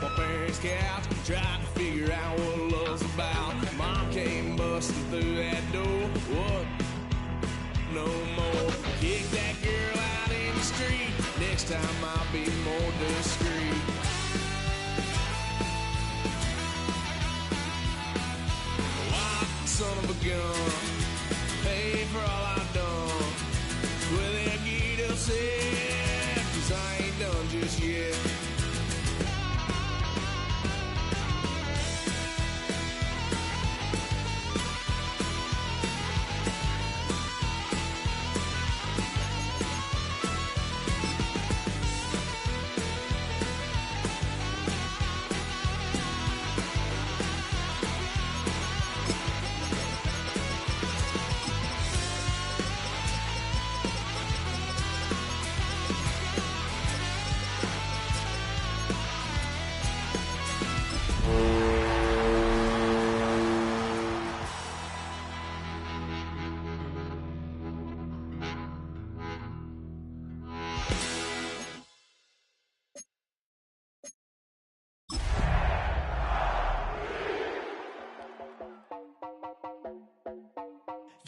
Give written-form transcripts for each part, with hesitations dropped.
My parents' couch, trying to figure out what love's about. Mom came busting through that door. What? No more. Kick that girl out in the street. Next time I'll be more discreet. Wild son of a gun, pay for all I've done. Well, then get upset, 'cause I ain't done just yet.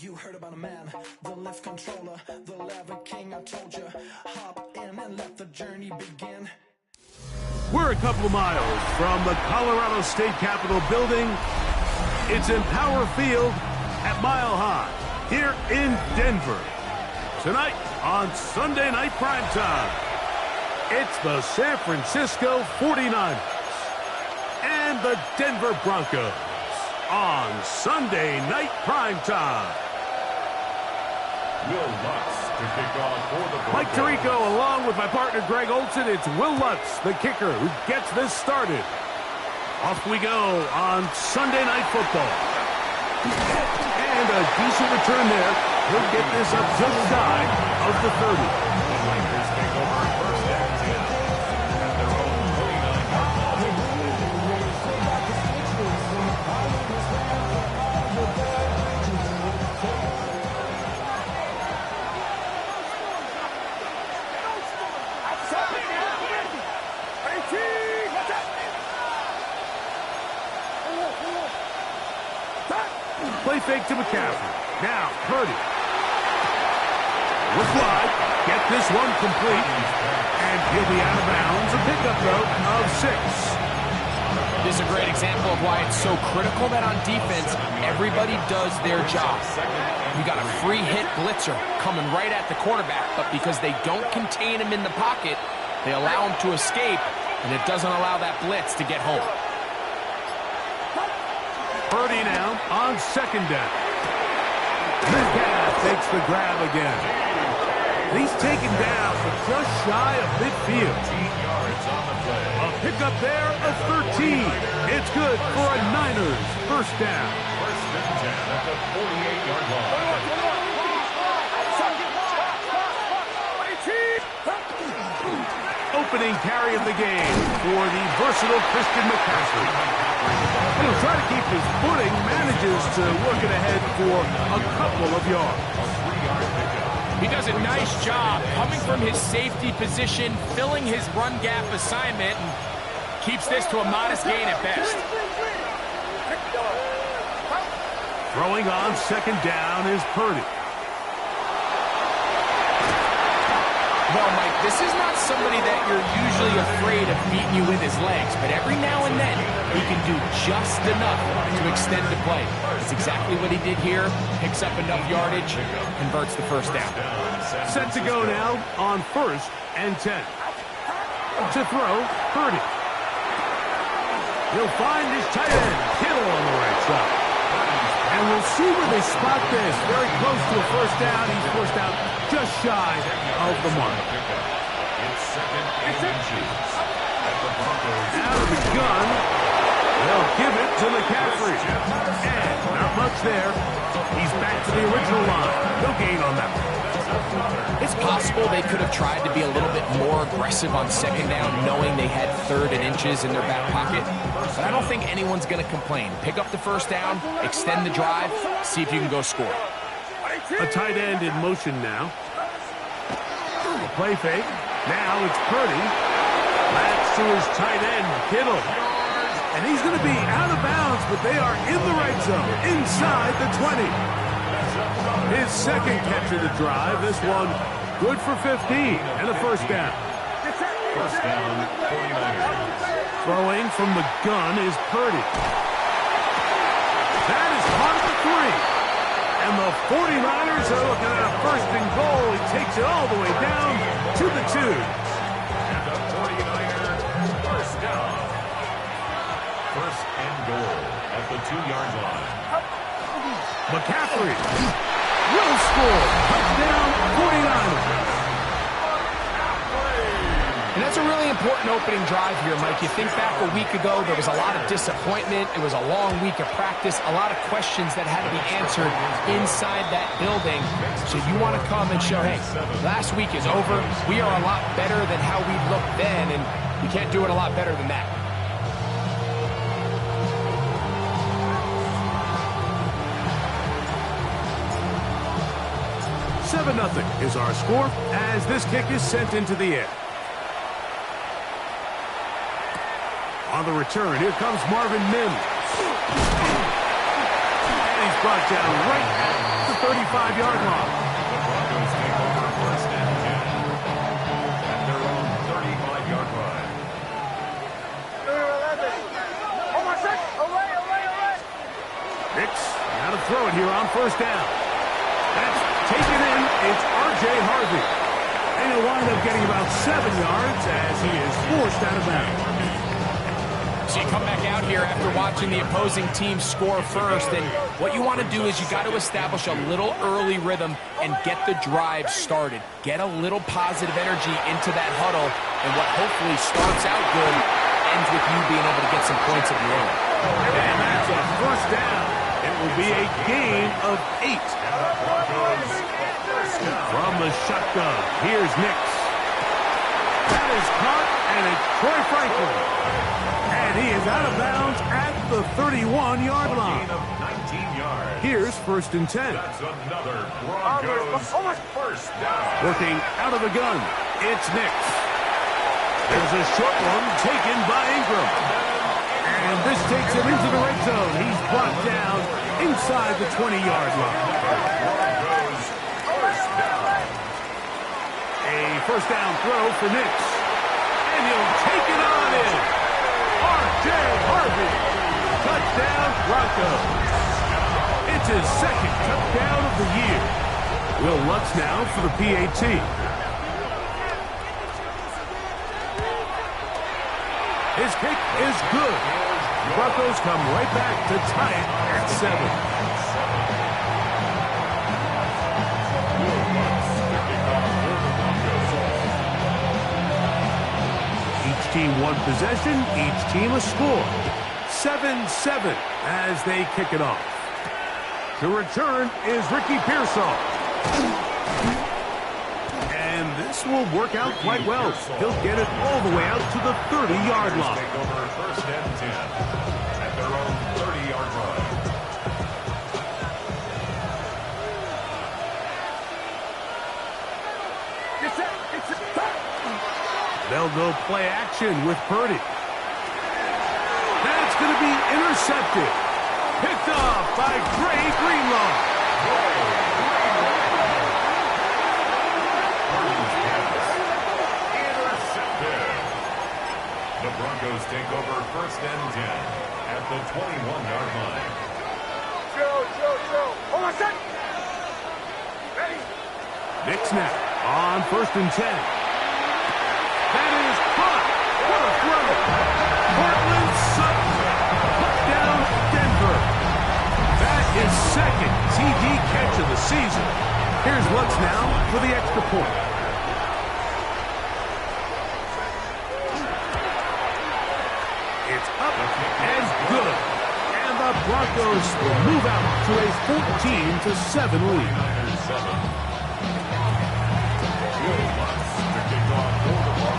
You heard about a man, the lift controller, the lever king, I told you. Hop in and let the journey begin. We're a couple of miles from the Colorado State Capitol building. It's Empower Field at Mile High here in Denver. Tonight on Sunday Night Primetime, it's the San Francisco 49ers and the Denver Broncos on Sunday Night Primetime. Will Lutz to kick off for the Broncos. Mike Tirico along with my partner Greg Olson. It's Will Lutz, the kicker, who gets this started. Off we go on Sunday Night Football. And a decent return there. He'll get this up just shy of the 30. The Lakers take over first and 10 at their own 39-yard line. Play fake to McCaffrey. Now, Purdy. With wide. Get this one complete. And he'll be out of bounds. A pickup, though, of 6. This is a great example of why it's so critical that on defense, everybody does their job. You got a free hit blitzer coming right at the quarterback, but because they don't contain him in the pocket, they allow him to escape, and it doesn't allow that blitz to get home. Purdy now on second down. Metcalf takes the grab again. He's taken down for just shy of midfield. 18 yards on the play. A pickup there of 13. It's good for a Niners first down. First and 10 at the 48-yard line. Opening carry of the game for the versatile Christian McCaffrey. He'll try to keep his footing, manages to work it ahead for a couple of yards. He does a nice job coming from his safety position, filling his run gap assignment, and keeps this to a modest gain at best. Throwing on second down is Purdy. Well, Mike, this is not somebody that you're usually afraid of beating you with his legs, but every now and then he can do just enough to extend the play. It's exactly what he did here. Picks up enough yardage, converts the first down. Set to go now on first and 10. To throw, Purdy. He'll find his tight end, Kittle, on the right side. And we'll see where they spot this. Very close to a first down. He's forced out just shy of the mark. It's second and inches at the Broncos. Out of the gun. They'll give it to McCaffrey. And not much there. He's back to the original line. No gain on that one. It's possible they could have tried to be a little bit more aggressive on second down, knowing they had third and inches in their back pocket. But I don't think anyone's going to complain. Pick up the first down, extend the drive, see if you can go score. A tight end in motion now. A play fake. Now it's Purdy. That's to his tight end, Kittle. And he's going to be out of bounds, but they are in the right zone, inside the 20. His second catch of the drive. This one good for 15 and a first down. First down, 49ers. Throwing from the gun is Purdy. That is caught at the 3. And the 49ers are looking at a first and goal. He takes it all the way down to the 2. And the 49ers first down. First and goal at the 2-yard line. McCaffrey will score. Touchdown, 49ers. And that's a really important opening drive here, Mike. You think back a week ago, there was a lot of disappointment. It was a long week of practice, a lot of questions that had to be answered inside that building. So you want to come and show, hey, last week is over. We are a lot better than how we looked then, and you can't do it a lot better than that. Nothing is our score as this kick is sent into the air. On the return, here comes Marvin Mims. And he's brought down right at the 35-yard line. The Broncos take over first and 10 at their own 35-yard line. Nix, now to throw it here on first down. That's taken in. It's R.J. Harvey. And he'll wind up getting about 7 yards as he is forced out of bounds. So you come back out here after watching the opposing team score first, and what you want to do is you got to establish a little early rhythm and get the drive started. Get a little positive energy into that huddle, and what hopefully starts out good ends with you being able to get some points of your own. And that's a first down. It will be a gain of 8. From the shotgun, here's Nix. That is caught, and it's Troy Franklin. And he is out of bounds at the 31-yard line. 19 yards. Here's first and 10. That's another Broncos first down. Working out of the gun, it's Nix. There's a short one taken by Ingram. And this takes him into the red zone. He's brought down inside the 20-yard line. Broncos first down. A first down throw for Nix. And he'll take it on in. R.J. Harvey. Touchdown, Broncos. It's his second touchdown of the year. Will Lutz now for the PAT. His kick is good. The Broncos come right back to tie it at 7. Each team one possession, each team a score. 7-7 as they kick it off. The return is Ricky Pearsall. And this will work out quite well. He'll get it all the way out to the 30-yard line. Take over first and 10 at their own 30-yard line. They'll go play action with Purdy. That's going to be intercepted. Picked off by Dre Greenlaw. Intercepted. The Broncos take over first and 10 at the 21-yard line. Hold on, set. Ready. Nix now on first and 10. That is caught. What a throw. Cortland Sutton. Touchdown, Denver. That is second TD catch of the season. Here's Lutz now for the extra point. It's up and good. And the Broncos will move out to a 14-7 lead.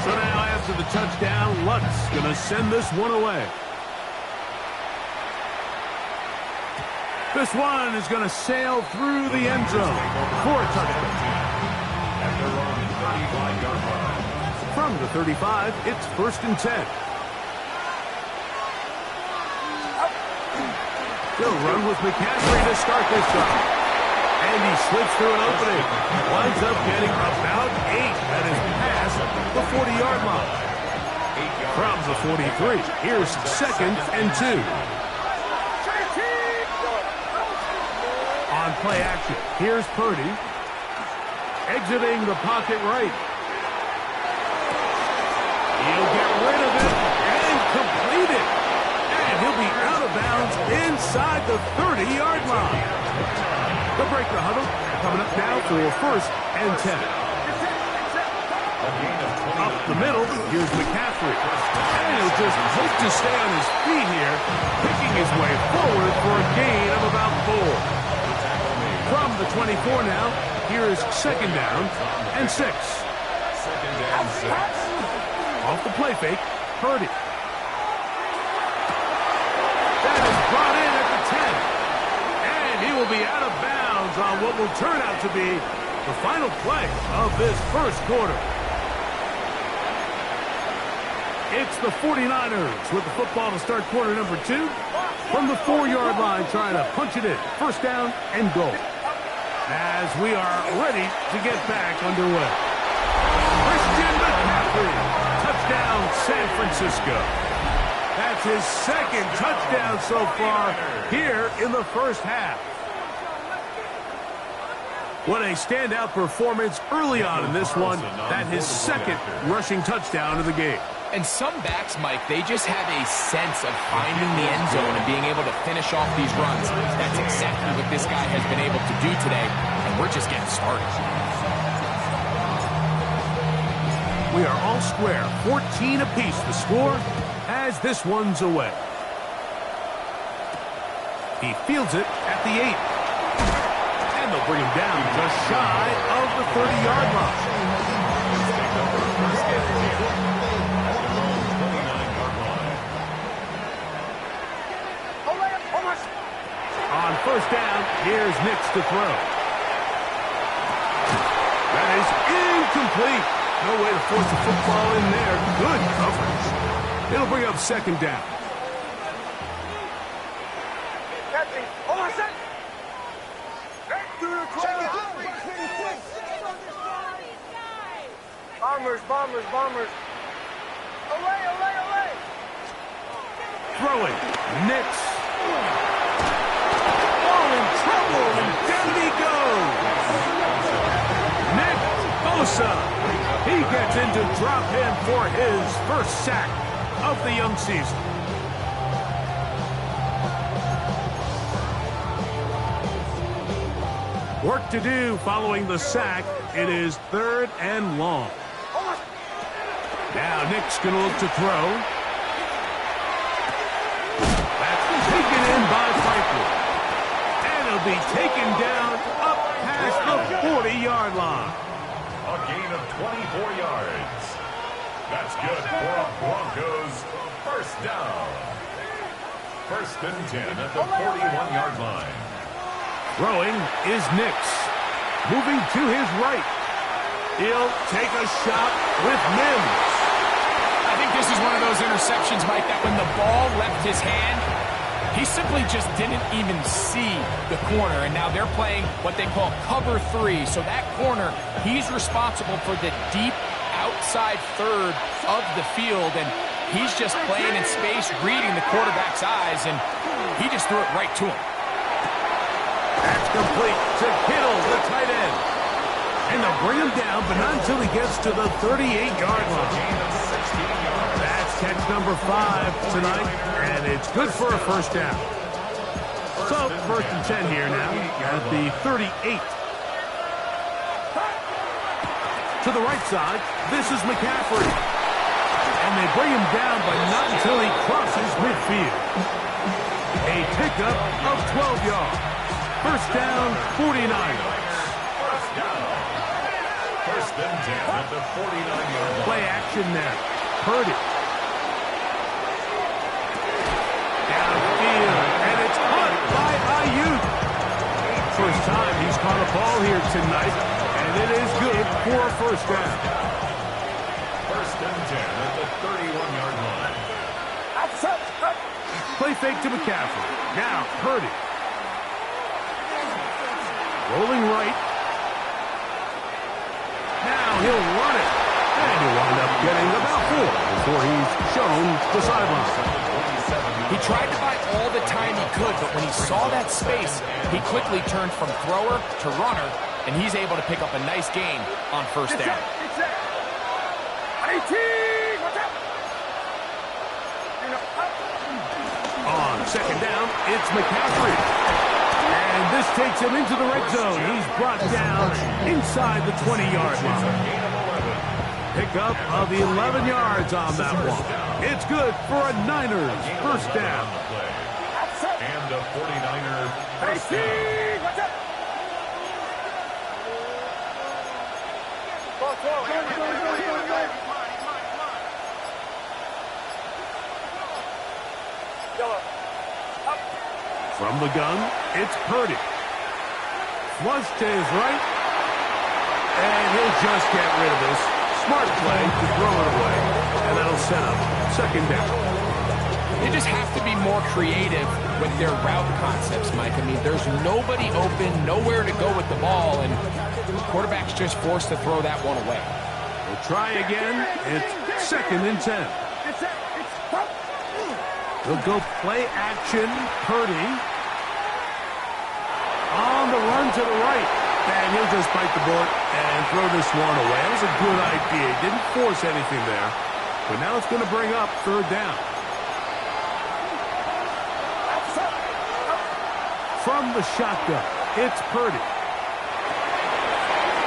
So now after the touchdown, Lutz going to send this one away. This one is going to sail through the end zone for a touchdown. At their own 35-yard line. From From the 35, it's 1st and 10. He'll run with McCaffrey to start this drive. And he slips through an opening. Winds up getting about 8 at his past the 40-yard line. From the 43, here's 2nd and 2. On play action, here's Purdy. Exiting the pocket right. He'll get rid of it and complete it. And he'll be out of bounds inside the 30-yard line. They'll break the huddle. Coming up now for 1st and 10. Up the middle, here's McCaffrey. And he'll just hope to stay on his feet here, picking his way forward for a gain of about 4. From the 24 now, here's 2nd down and 6. 2nd and 6. Off the play fake, Purdy. That is brought in at the 10. And he will be out of bounds on what will turn out to be the final play of this first quarter. It's the 49ers with the football to start quarter number 2. From the 4-yard line, trying to punch it in. 1st down and goal. As we are ready to get back underway. Christian McCaffrey, touchdown San Francisco. That's his 2nd touchdown so far here in the first half. What a standout performance early on in this one. That his 2nd rushing touchdown of the game. And some backs, Mike, they just have a sense of finding the end zone and being able to finish off these runs. That's exactly what this guy has been able to do today, and we're just getting started. We are all square, 14 apiece the score as this one's away. He fields it at the 8. And they'll bring him down just shy of the 30-yard line. On 1st down, here's Nix to throw. That is incomplete. No way to force the football in there. Good coverage. It'll bring up 2nd down. Bombers. Away. Throwing. Nix. In trouble, and down he goes. Nick Bosa. He gets into drop in for his 1st sack of the young season. Work to do following the sack. It is 3rd and long. Now Nick's going to look to throw. That's taken in by Franklin. Be taken down up past the 40-yard line. A gain of 24 yards. That's good for a Broncos 1st down. 1st and 10 at the 41-yard line. Throwing is Nix. Moving to his right. He'll take a shot with Mims. I think this is one of those interceptions, Mike, that when the ball left his hand, he simply just didn't even see the corner, and now they're playing what they call cover 3. So that corner, he's responsible for the deep outside 3rd of the field, and he's just playing in space, reading the quarterback's eyes, and he just threw it right to him. That's complete to Kittle, the tight end. And they'll bring him down, but not until he gets to the 38-yard line. That's catch number 5 tonight, and it's good for a 1st down. So, 1st and 10 here now at the 38. To the right side, this is McCaffrey. And they bring him down, but not until he crosses midfield. A pickup of 12 yards. 1st down, 49 yards. 1st and 10 at the 49-yard line. Play action now. Purdy. Downfield, and it's caught by Ayuk. First time he's caught a ball here tonight, and it is good for a 1st down. 1st fake to McCaffrey. Now Purdy. Rolling right. Now he'll run it. And he'll wind up getting about 4 before he's shown the sideline. He tried to buy all the time he could, but when he saw that space, he quickly turned from thrower to runner, and he's able to pick up a nice gain on first down. On second down, it's McCaffrey. And this takes him into the red zone. He's brought down inside the 20-yard line. Pickup of 11 yards on that one. It's good for a Niners first down. And a 49er first down. From the gun, it's Purdy. Flush to his right. And he'll just get rid of this. Smart play to throw it away. And that'll set up second down. They just have to be more creative with their route concepts, Mike. I mean, there's nobody open, nowhere to go with the ball, and the quarterback's just forced to throw that one away. We'll try again. It's second and 10. He'll go play action. Purdy on the run to the right. And he'll just bite the bullet and throw this one away. That was a good idea. He didn't force anything there. But now it's going to bring up third down. From the shotgun, it's Purdy.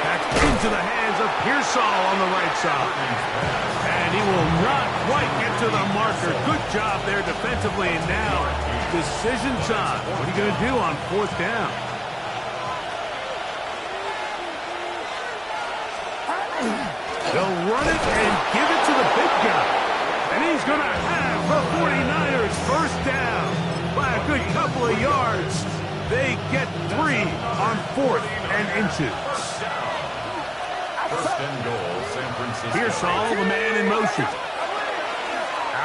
Back into the hands of Pearsall on the right side. And he will not quite get to the marker. Good job there defensively. And now, decision time. What are you going to do on fourth down? They'll run it and give it to the big guy. And he's going to have the 49ers first down by a good couple of yards. They get 3 on 4th and inches. First and goal, San Francisco. Pearsall, the man in motion.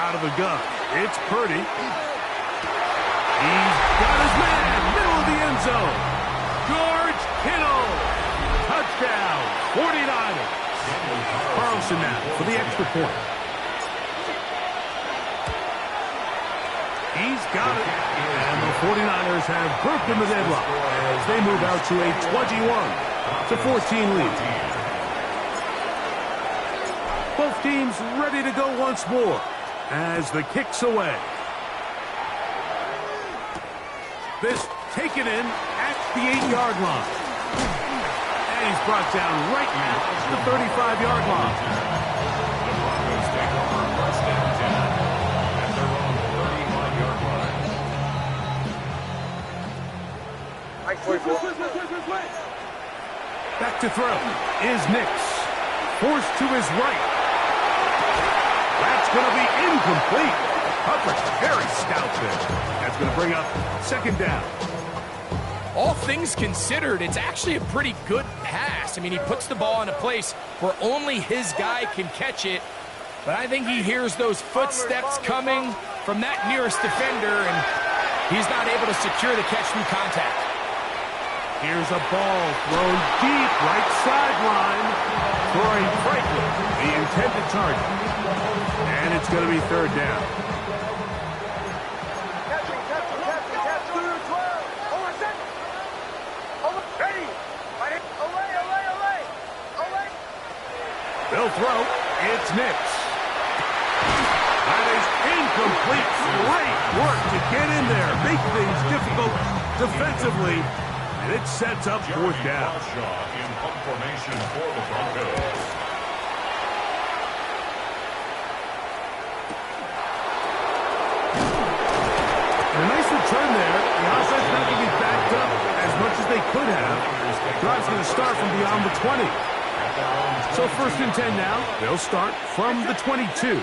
Out of the gun. It's Purdy. He's got his man, middle of the end zone. George Kittle. Touchdown, 49ers. Carlson now for the extra point. He's got it. And the 49ers have broken the deadlock as they move out to a 21-14 lead. Both teams ready to go once more as the kick's away. This taken in at the 8-yard line. And he's brought down right at the 35-yard line. The Broncos take over first and 10 at their own 35-yard line. Back to throw is Nix. Forced to his right. That's going to be incomplete. Hubbard very stout there. That's going to bring up second down. All things considered, it's actually a pretty good pass. I mean, he puts the ball in a place where only his guy can catch it. But I think he hears those footsteps coming from that nearest defender, and he's not able to secure the catch through contact. Here's a ball thrown deep right sideline. Troy Franklin, the intended target. And it's going to be third down. They'll throw. It's Nix. That is incomplete. Great work to get in there. Make things difficult defensively. And it sets up fourth down. In punt formation for the Broncos. And a nice return there. The offense not going to be backed up as much as they could have. Drive's going to start from beyond the 20. So first and 10 now. They'll start from the 22.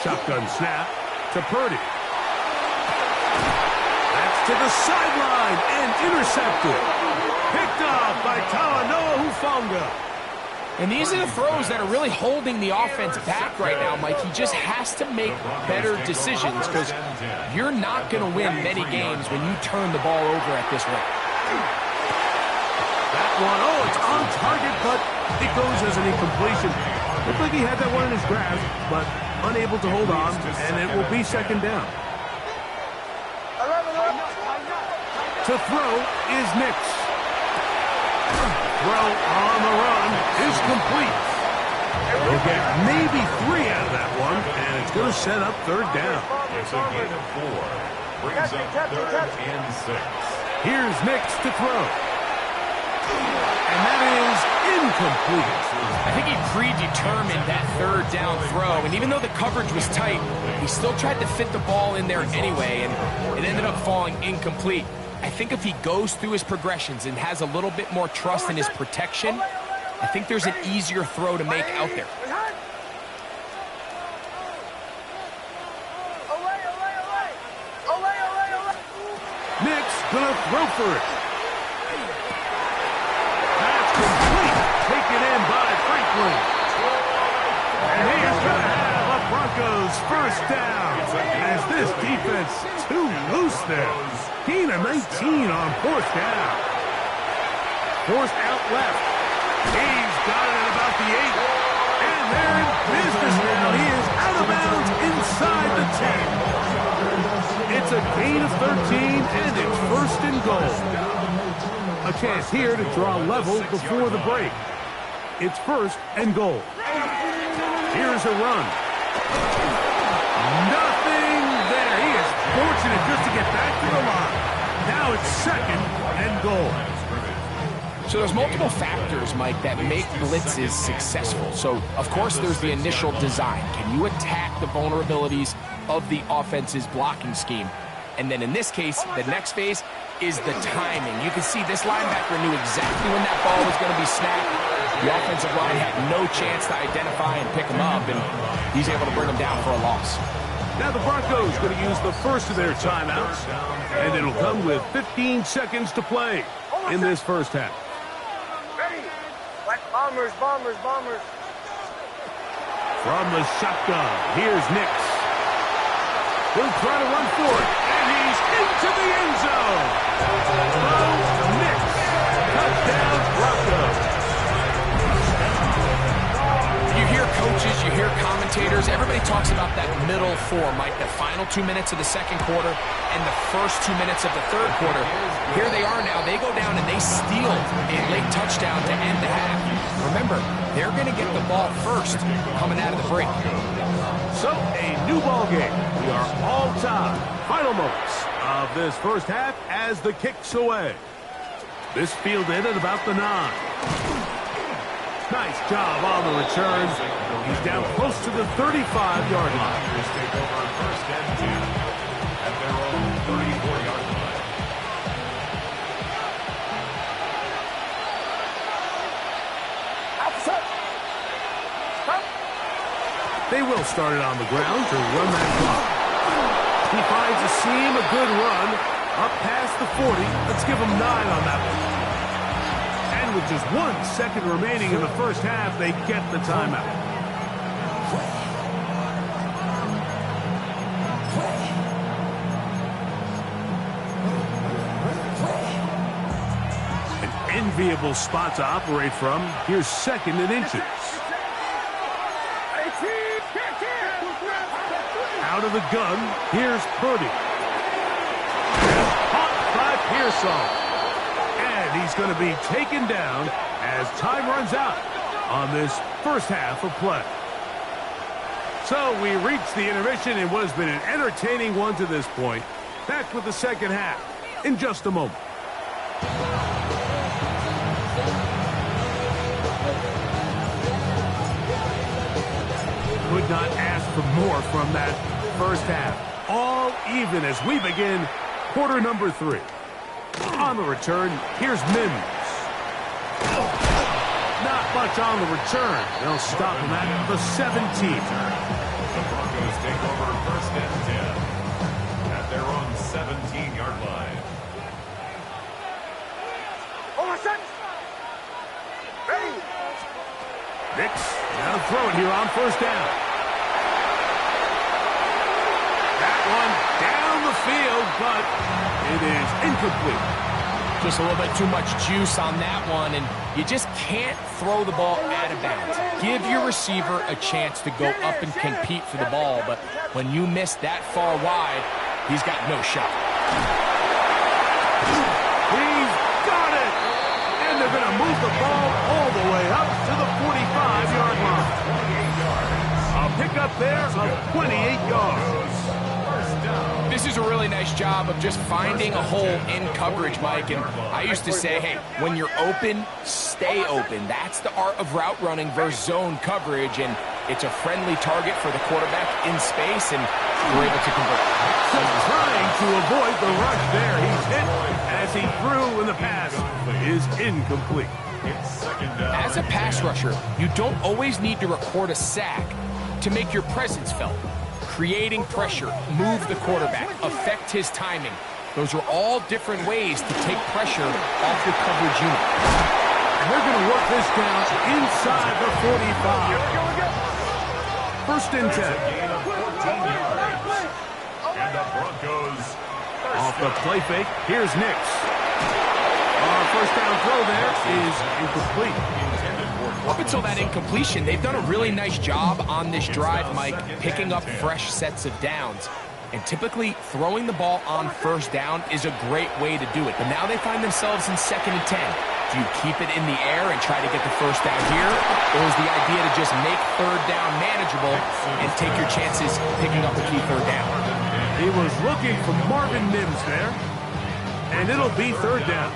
Shotgun snap to Purdy. That's to the sideline and intercepted. Picked off by Talanoa, who Hufanga. And these are the throws that are really holding the offense back right now, Mike. He just has to make better decisions because you're not going to win many games when you turn the ball over at this rate. That one, oh, it's on target, but it goes as an incompletion. Looked like he had that one in his grasp, but unable to hold on, and it will be second down. To throw is Nix. Throw on the run is complete. They'll get maybe 3 out of that one, and it's going to set up third down. It's a gain of 4. Brings up 3rd and 6. Here's Nix to throw. And that is incomplete. I think he predetermined that third down throw, and even though the coverage was tight, he still tried to fit the ball in there anyway, and it ended up falling incomplete. I think if he goes through his progressions and has a little bit more trust in his protection, I think there's an easier throw to make out there. Nix gonna throw for it. That's complete. Taken in by Franklin. And he is gonna have a Broncos first down. As this defense too loose there. Gain of 19 on 4th down. Forced out left. He's got it at about the 8. And they're in business now. He is out of bounds inside the 10. It's a gain of 13, and it's 1st and goal. A chance here to draw level before the break. It's 1st and goal. Here's a run. Nothing there. He is fortunate just to get back to the line. Now it's 2nd and goal. So there's multiple factors, Mike, that make blitzes successful. So, of course, there's the initial design. Can you attack the vulnerabilities of the offense's blocking scheme? And then in this case, the next phase is the timing. You can see this linebacker knew exactly when that ball was going to be snapped. The offensive line had no chance to identify and pick him up, and he's able to bring him down for a loss. Now the Broncos going to use the first of their timeouts, and it'll come with 15 seconds to play in this first half. Bombers, bombers, bombers. From the shotgun, here's Nix. He'll try to run for it, and he's into the end zone. Bo Nix, touchdown Broncos. You hear coaches, you hear commentators, everybody talks about that middle 4, Mike, the final 2 minutes of the second quarter and the first 2 minutes of the third quarter. Here they are now. They go down and they steal a late touchdown to end the half. Remember, they're going to get the ball first coming out of the break. So, a new ball game. We are all tied. Final moments of this first half as the kick's away. This fielded at about the 9. Nice job on the return. He's down close to the 35-yard line. Take over 1st and 10 at their own 34-yard line. They will start it on the ground to run that clock. He finds a seam, a good run, up past the 40. Let's give him 9 on that one. And with just 1 second remaining in the first half, they get the timeout. An enviable spot to operate from. Here's 2nd and inches. Out of the gun, here's Purdy. Caught by Pearsall. And he's going to be taken down as time runs out on this first half of play. So we reach the intermission in what has been an entertaining one to this point. Back with the second half in just a moment. Could not ask for more from that first half. All even as we begin quarter number 3. On the return, here's Mims. Not much on the return. They'll stop him at the 17. The Broncos take over 1st and 10 at their own 17-yard line. throw it here on first down. That one down the field, but it is incomplete. Just a little bit too much juice on that one, and you just can't throw the ball out of bounds. Give your receiver a chance to go up and compete for the ball, but when you miss that far wide, he's got no shot. He's got it! And they're going to move the ball all the way up to the 45-yard line. A pickup there of 28 yards. This is a really nice job of just finding a hole in coverage, Mike. And I used to say, hey, when you're open, stay open. That's the art of route running versus zone coverage. And it's a friendly target for the quarterback in space, and we're able to convert. Trying to avoid the rush there. He's hit as he threw, and the pass is incomplete. As a pass rusher, you don't always need to record a sack to make your presence felt. Creating pressure, move the quarterback, affect his timing. Those are all different ways to take pressure off your coverage unit. And they're going to work this down inside the 45. First and 10. And the Broncos Off the play fake, here's Nix. First down throw there is incomplete. Up until that incompletion, they've done a really nice job on this drive, Mike, picking up fresh sets of downs. And typically, throwing the ball on first down is a great way to do it. But now they find themselves in 2nd and 10. Do you keep it in the air and try to get the first down here? Or is the idea to just make third down manageable and take your chances picking up a key third down? He was looking for Marvin Mims there. And it'll be third down.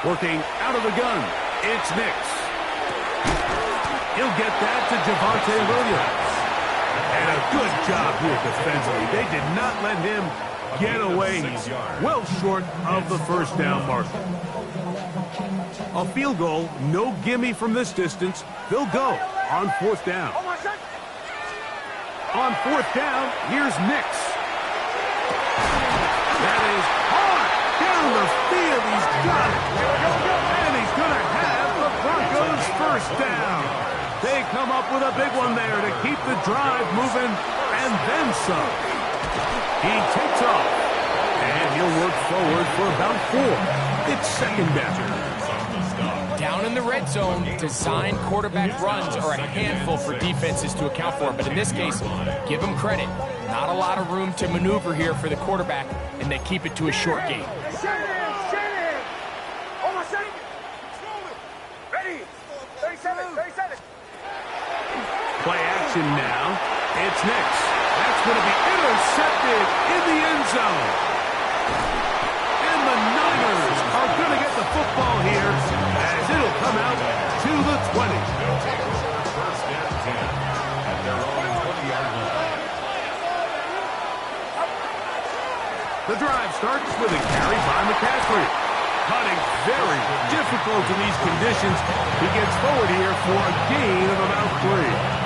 Working out of the gun, it's Nix. He'll get that to Javonte Williams. And a good job here defensively. They did not let him get away. He's well short of the first down mark. A field goal, no gimme from this distance. They'll go on 4th down. On 4th down, here's Nix. That is hard down the field. He's got it. And he's going to have the Broncos first down. They come up with a big one there to keep the drive moving, and then some. He takes off, and he'll work forward for about 4. It's 2nd down. Down in the red zone, design quarterback runs are a handful for defenses to account for. But in this case, give them credit. Not a lot of room to maneuver here for the quarterback, and they keep it to a short game. Play action now. It's Nix. That's going to be intercepted in the end zone. And the Niners are going to get the football here as it'll come out to the 20. First and 10 at their own 20-yard line. The drive starts with a carry by McCaffrey. Cutting very difficult in these conditions. He gets forward here for a gain of about 3.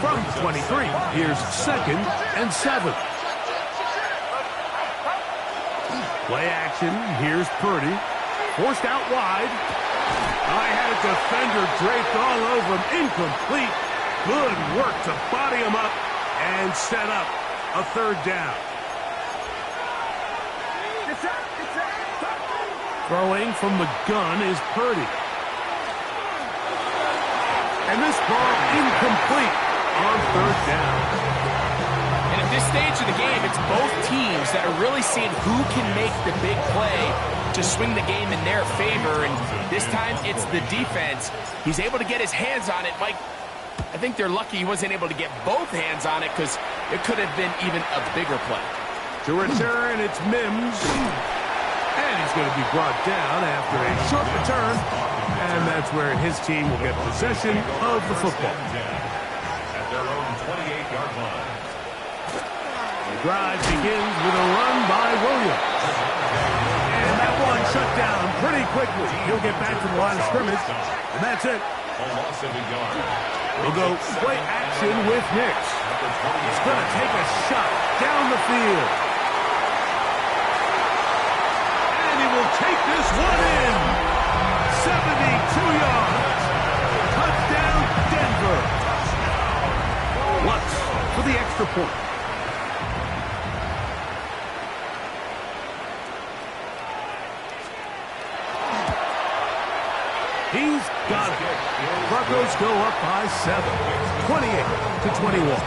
From 23, here's 2nd and 7. Play action, here's Purdy. Forced out wide. I had a defender draped all over him. Incomplete. Good work to body him up and set up a 3rd down. Throwing from the gun is Purdy. And this ball incomplete on 3rd down. And at this stage of the game, it's both teams that are really seeing who can make the big play to swing the game in their favor. And this time, it's the defense. He's able to get his hands on it. Mike, I think they're lucky he wasn't able to get both hands on it because it could have been even a bigger play. To return, it's Mims. And he's going to be brought down after a short return. And that's where his team will get possession of the football. At their own 28-yard line. The drive begins with a run by Williams. And that one shut down pretty quickly. He'll get back to the line of scrimmage. And that's it. We'll go play action with Nix. He's going to take a shot down the field. take this one in. 72 yards. Touchdown, Denver. Lutz for the extra point. He's got it. Broncos go up by 7, 28-21.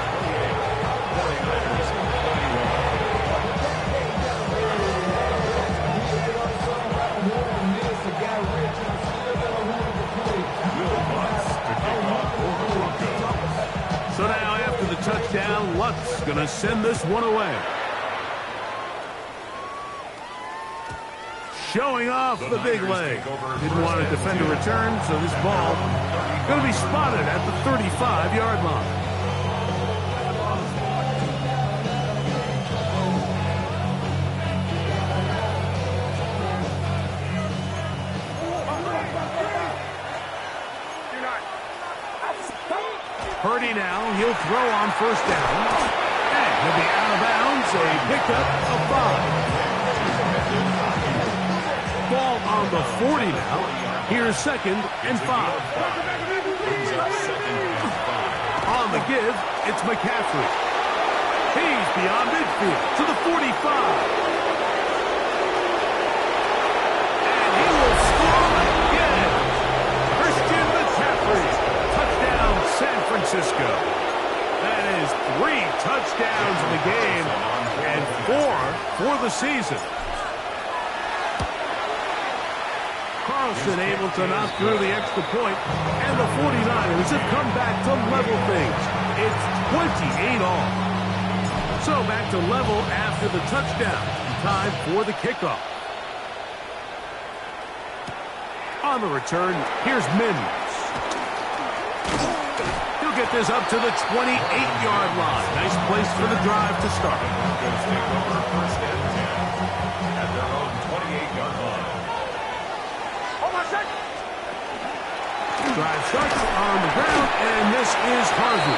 So now after the touchdown, Lutz going to send this one away. Showing off the big leg. Didn't want to defend a return, so this ball going to be spotted at the 35-yard line. Purdy now, he'll throw on first down. And he'll be out of bounds, a pickup of 5. Ball on the 40 now. Here's 2nd and 5. On the give, it's McCaffrey. He's beyond midfield to the 45. And he will score again. Christian McCaffrey. Touchdown, San Francisco. That is 3 touchdowns in the game and 4 for the season. Carlson able to knock through the extra point, and the 49ers have come back to level things. It's 28 all. So back to level after the touchdown. Time for the kickoff. On the return, here's Mims. He'll get this up to the 28-yard line. Nice place for the drive to start. Broncos take over 1st and 10 at their own 28-yard line. Drive starts on the ground, and this is Harvey.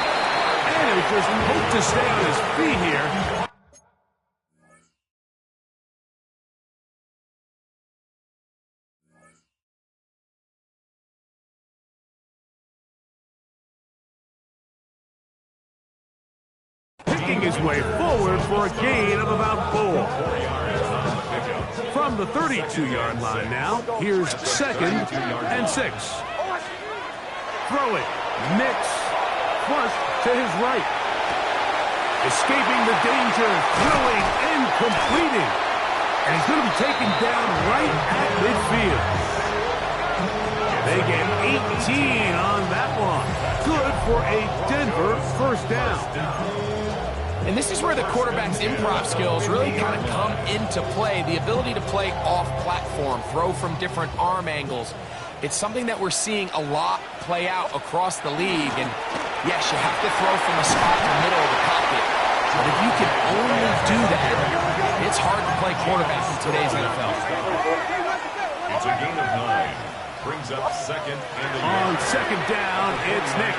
And he just hoped to stay on his feet here. Picking his way forward for a gain of about 4. From the 32-yard line now, here's 2nd and 6. Throwing, Nix, flush to his right. Escaping the danger, throwing and completing. And he's going to be taken down right at midfield. They get 18 on that one. Good for a Denver first down. And this is where the quarterback's improv skills really kind of come into play. The ability to play off-platform, throw from different arm angles. It's something that we're seeing a lot play out across the league. And yes, you have to throw from a spot in the middle of the pocket. But if you can only do that, it's hard to play quarterback in today's NFL. It's a gain of 9. Brings up 2nd and 11. On 2nd down, it's Nix.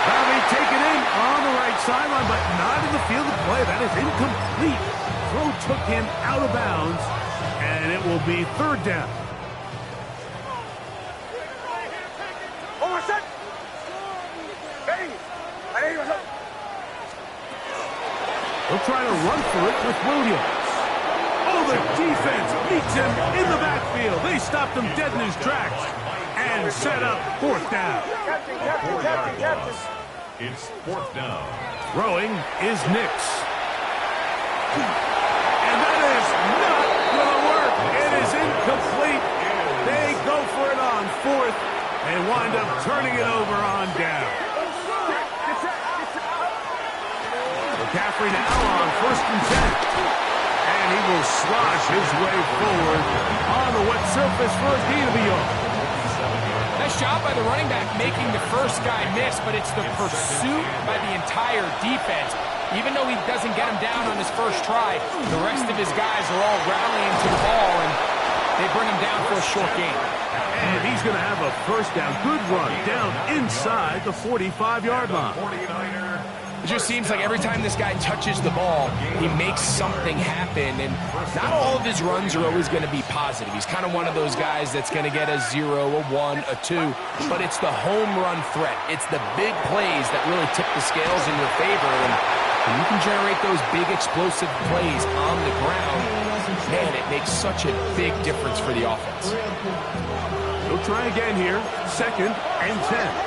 Bradley taken in on the right sideline, but not in the field of play. That is incomplete. Throw took him out of bounds, and it will be 3rd down. They'll try to run for it with Williams. Oh, the defense meets him in the backfield. They stopped him dead in his tracks and set up 4th down. It's 4th down. Throwing is Nix. And that is not going to work. It is incomplete. They go for it on 4th and wind up turning it over on down. McCaffrey now on 1st and 10. And he will slosh his way forward on the wet surface for a gain of a yard. Nice job by the running back making the first guy miss, but it's the pursuit by the entire defense. Even though he doesn't get him down on his first try, the rest of his guys are all rallying to the ball, and they bring him down for a short gain. And he's going to have a first down. Good run down inside the 45-yard line. just seems like every time this guy touches the ball, he makes something happen. And not all of his runs are always going to be positive. He's kind of one of those guys that's going to get a 0, a 1, a 2. But it's the home run threat. It's the big plays that really tip the scales in your favor. And when you can generate those big explosive plays on the ground, man, it makes such a big difference for the offense. He'll try again here. 2nd and 10.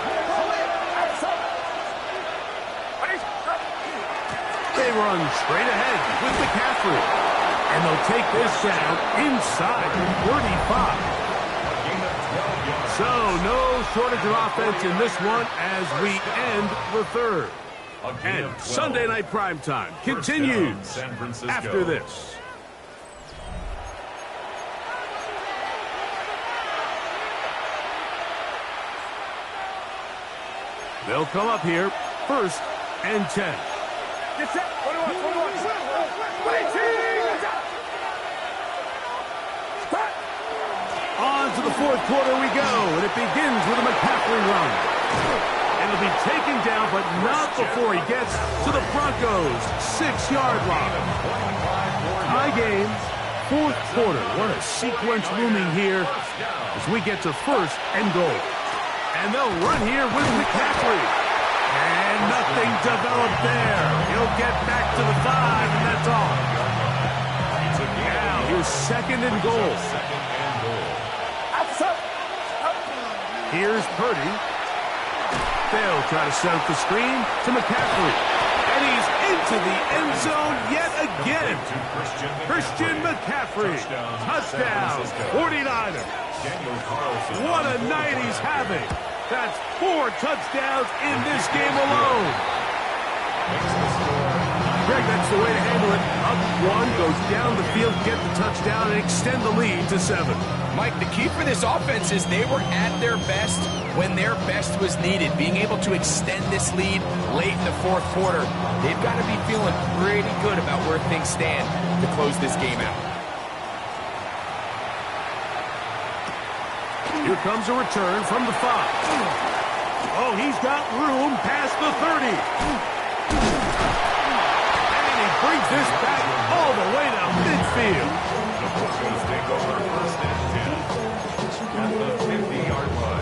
They run straight ahead with McCaffrey. And they'll take this down inside the 35. So no shortage of offense in this one as we end the 3rd. And Sunday Night Primetime continues after this. They'll come up here, 1st and 10. On to the 4th quarter we go, and it begins with a McCaffrey run. And it'll be taken down, but not before he gets to the Broncos' 6-yard line. High game, 4th quarter. What a sequence looming here as we get to 1st and goal. And they'll run here with McCaffrey. And nothing developed there. He'll get back to the 5, and that's all. Now here's 2nd and goal. Here's Purdy. They'll try to set up the screen to McCaffrey. And he's into the end zone yet again. Christian McCaffrey. Touchdown. 49ers. What a night he's having. That's 4 touchdowns in this game alone. Greg, that's the way to handle it. Up 1, goes down the field, get the touchdown, and extend the lead to 7. Mike, the key for this offense is they were at their best when their best was needed. Being able to extend this lead late in the 4th quarter, they've got to be feeling pretty good about where things stand to close this game out. Here comes a return from the 5. Oh, he's got room past the 30. And he brings this back all the way to midfield. The Broncos take over 1st and 10 at the 50-yard line.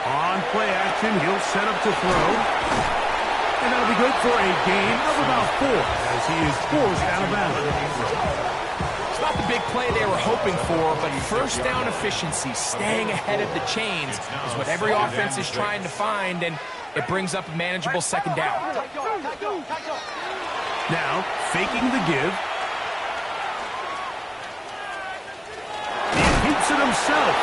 On play action, he'll set up to throw. And that'll be good for a gain of about 4 as he is forced out of bounds. It's not the big play they were hoping for, but 1st down efficiency, staying ahead of the chains, is what every offense is trying to find, and it brings up a manageable 2nd down. Now, faking the give. He keeps it himself.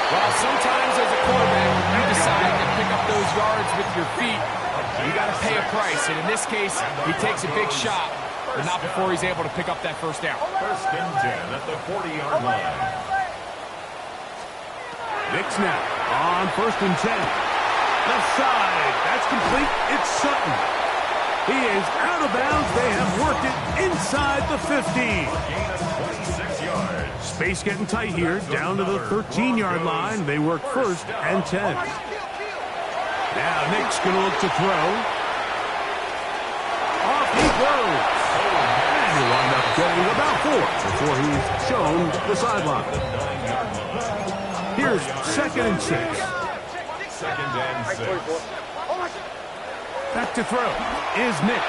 Well, sometimes as a quarterback, you decide to pick up those yards with your feet. You got to pay a price, and in this case, he takes a big shot, but not before he's able to pick up that 1st down. 1st and 10 at the 40-yard line. Knicks now on 1st and 10. Left side, that's complete. It's Sutton. He is out of bounds. They have worked it inside the 15. Gain of 26 yards. Space getting tight here, down to the 13-yard line. They work 1st and 10. Now Nick's going to look to throw. Off he goes. And he'll wind up getting about 4 before he's shown the sideline. Here's 2nd and 6. 2nd and 6. Back to throw is Nix.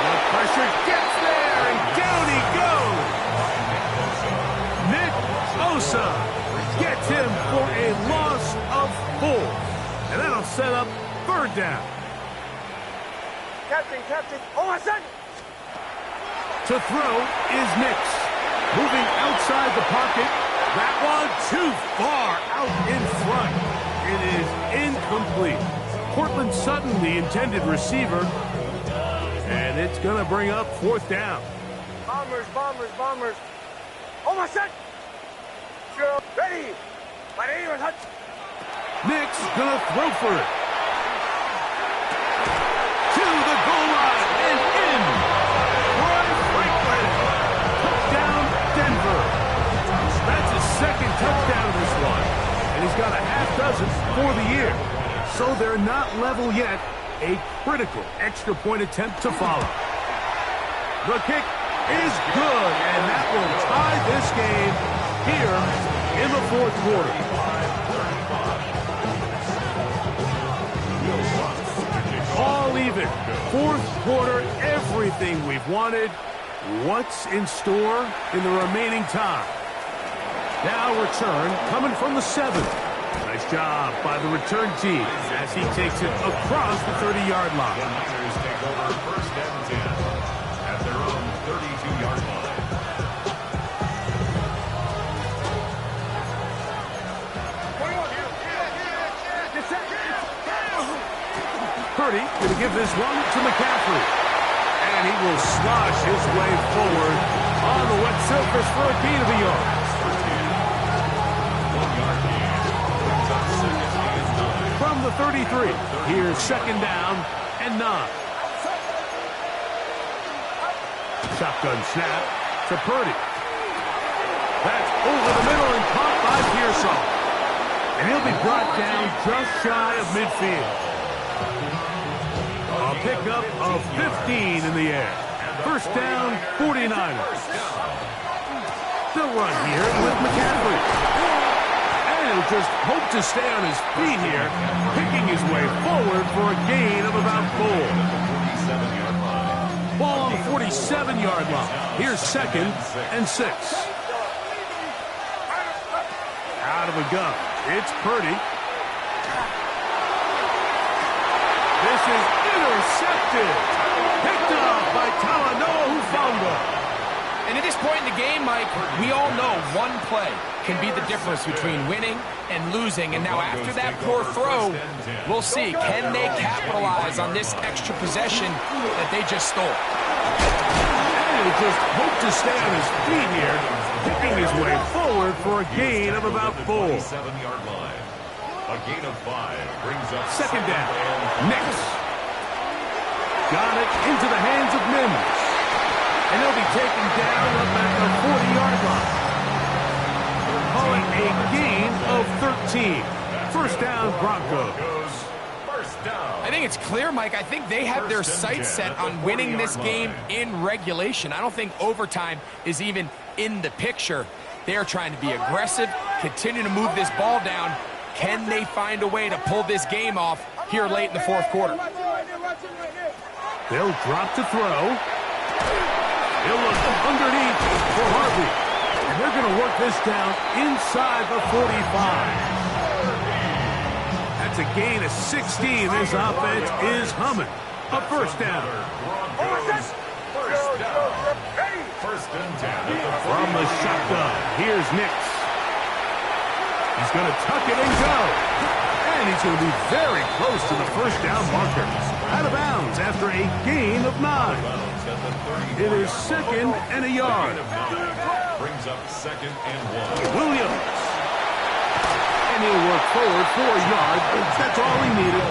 The pressure gets there, and down he goes. Nick Bosa gets him for a loss of 4. And that'll set up 3rd down. Captain. Oh, my son! To throw is Nix. Moving outside the pocket. That one too far out in front. It is incomplete. Cortland Sutton, the intended receiver. And it's going to bring up 4th down. Bombers. Oh, my son! Nick's gonna throw for it. To the goal line and in. Roy Franklin. Touchdown, Denver. That's his second touchdown of this one. And he's got a half dozen for the year. So they're not level yet. A critical extra point attempt to follow. The kick is good, and that will tie this game here in the fourth quarter. All even. Fourth quarter, everything we've wanted. What's in store in the remaining time? Now return coming from the 7. Nice job by the return team as he takes it across the 30-yard line. The Niners take over first and 10 at their own 32-yard line. Purdy going to give this one to McCaffrey. And he will slosh his way forward on the wet surface for a gain of a yard. 1-yard gain. Brings up second and 9. From the 33, here's second down and 9. Shotgun snap to Purdy. That's over the middle and caught by Pearsall. And he'll be brought down just shy of midfield. A pickup of 15 in the air. First down, 49ers. They'll run here with McCaffrey. And he'll just hope to stay on his feet here, picking his way forward for a gain of about 4. 47-yard line. Ball on the 47-yard line. Here's second and 6. Out of the gun. It's Purdy. This is intercepted. Picked up by Talanoa Hufanga. And at this point in the game, Mike, we all know one play can be the difference between winning and losing. And now after that poor throw, we'll see, can they capitalize on this extra possession that they just stole? And he'll just hope to stay on his feet here, picking his way forward for a gain of about 4. 47-yard line. A gain of 5 brings up Second down. Nix. Got it into the hands of Mims. And he'll be taken down up at the 40-yard line. Call it a gain of 13. First down, Broncos. First down. I think it's clear, Mike. I think they have their sights set on winning this game in regulation. I don't think overtime is even in the picture. They're trying to be aggressive, continue to move this ball down. Can they find a way to pull this game off here late in the fourth quarter? They'll drop to throw. He'll look underneath for Harvey. And they're going to work this down inside the 45. That's a gain of 16. This offense is humming. A first down. First and 10. From the shotgun, here's Nix. He's going to tuck it and go. And he's going to be very close to the first down marker. Out of bounds after a gain of 9. It is second and a yard. Brings up second and 1. Williams. And he'll work forward for a yard. That's all he needed.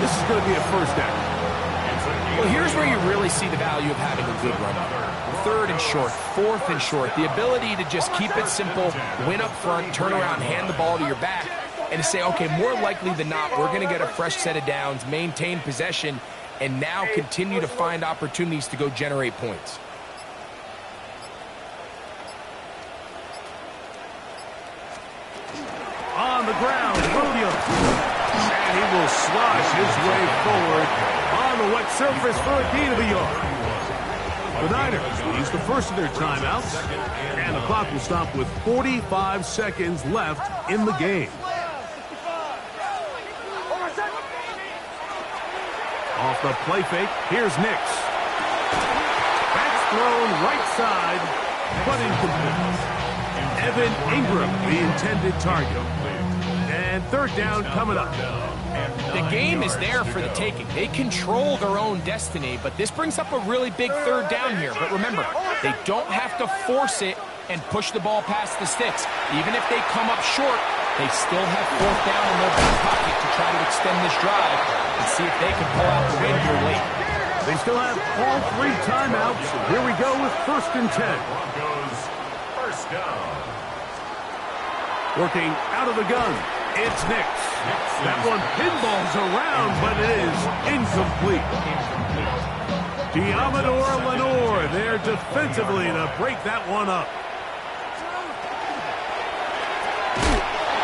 This is going to be a first down. Well, here's where you really see the value of having a good run. Third and short, fourth and short. The ability to just keep it simple, win up front, turn around, hand the ball to your back, and to say, okay, more likely than not, we're going to get a fresh set of downs, maintain possession, and now continue to find opportunities to go generate points. On the ground, Williams. And he will slosh his way forward on the wet surface for a gain of a yard. The Niners use the first of their timeouts, and the clock will stop with 45 seconds left in the game. Off the play fake, here's Nix. That's thrown right side, but incomplete. Evan Ingram, the intended target. And third down coming up. The game is there for the taking. They control their own destiny, but this brings up a really big third down here. But remember, they don't have to force it and push the ball past the sticks. Even if they come up short, they still have fourth down in their back pocket to try to extend this drive and see if they can pull out the win here late. They still have all 3 timeouts. Here we go with 1st and 10. Broncos, first down. Working out of the gun. It's Nix. That one pinballs around, but it is incomplete. Diamador Lenore there defensively to break that one up.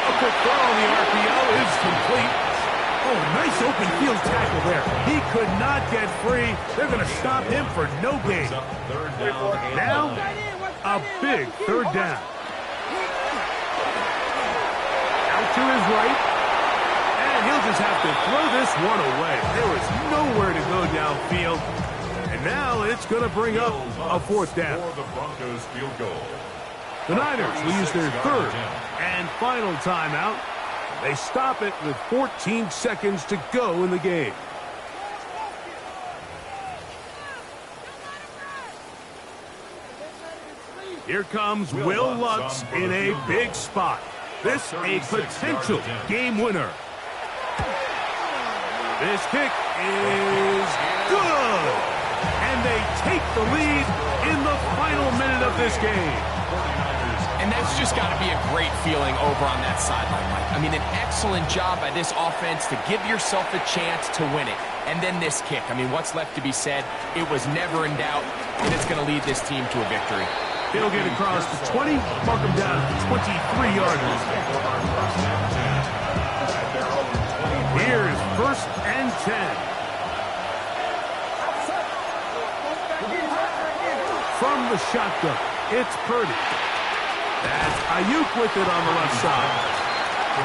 A quick throw on the RPO is complete. Oh, nice open field tackle there. He could not get free. They're going to stop him for no gain. Now, a big 3rd down. Out to his right. And he'll just have to throw this one away. There was nowhere to go downfield. And now it's going to bring up a 4th down. For the Broncos field goal. The Niners will use their 3rd and final timeout. They stop it with 14 seconds to go in the game. Here comes Will Lutz in a big spot. This a potential game winner. This kick is good. And they take the lead in the final minute of this game. And that's just got to be a great feeling over on that sideline, Mike. I mean, an excellent job by this offense to give yourself a chance to win it. And then this kick. I mean, what's left to be said? It was never in doubt, and it's going to lead this team to a victory. They'll get across the 20, mark them down at the 23-yard line. Here's 1st and 10. From the shotgun, it's Purdy. That's Ayuk with it on the left side.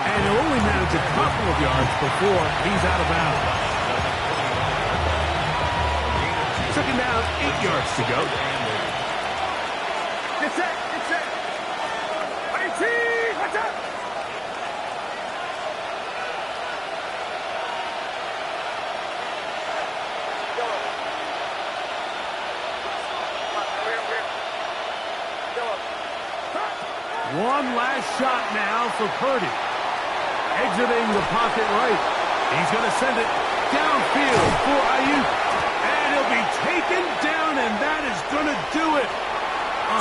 And he'll only manage a couple of yards before he's out of bounds. 2nd down, 8 yards to go. Get set, get set. On your team, watch out. One last shot now for Purdy. Exiting the pocket right. He's going to send it downfield for Ayuk. And he'll be taken down, and that